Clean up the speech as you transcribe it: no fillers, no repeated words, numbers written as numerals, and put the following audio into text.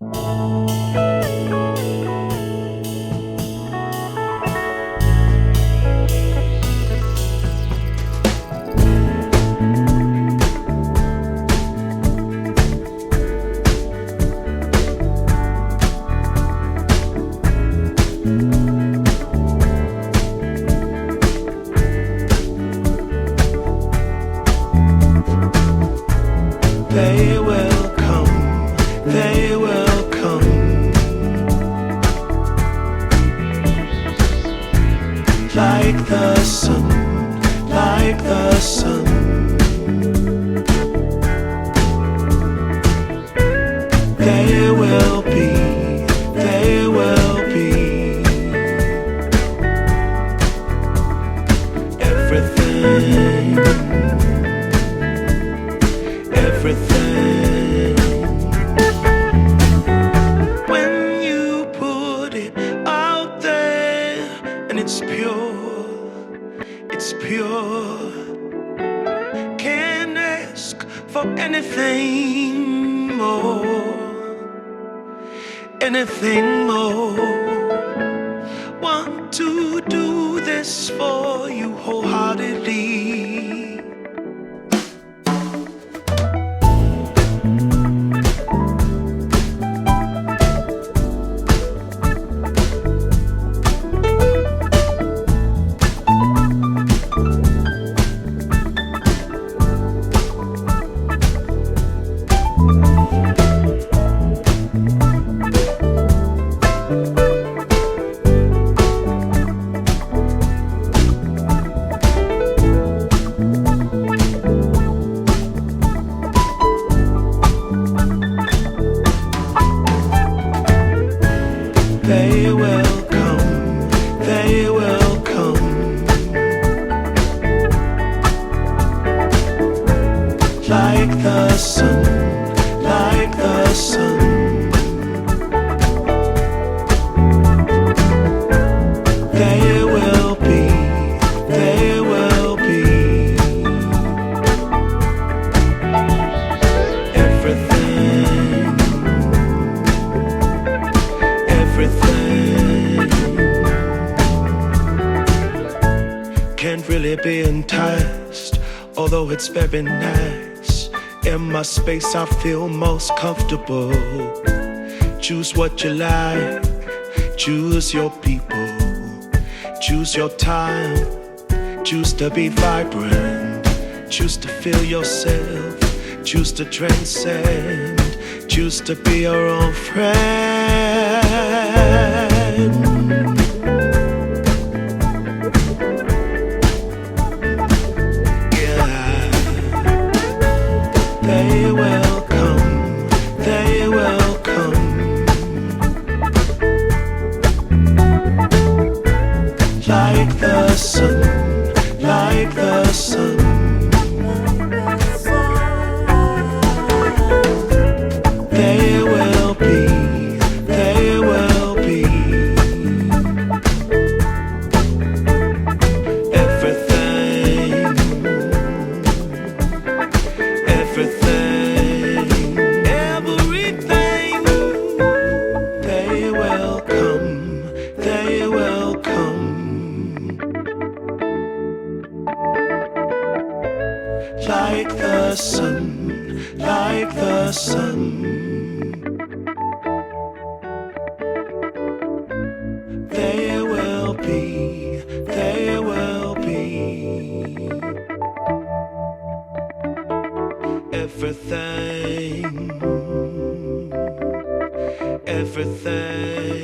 They will come, they will come, like the sun, like the sun. They will be, they will be everything, everything. When you put it out there and it's pure, can't ask for anything more, anything more. Want to do this for you wholeheartedly. They will come, they will come, like the sun, like the sun. They will be, they will be everything, everything. Can't really be enticed, although it's very nice. In my space I feel most comfortable. Choose what you like, choose your people, choose your time, choose to be vibrant, choose to feel yourself, choose to transcend, choose to be your own friend. Yeah, they will come, they will come, like the sun, like the sun. They will be, they will be everything, everything, everything. They will come, they will come, like the sun, like the sun. They will be, they will be everything, everything.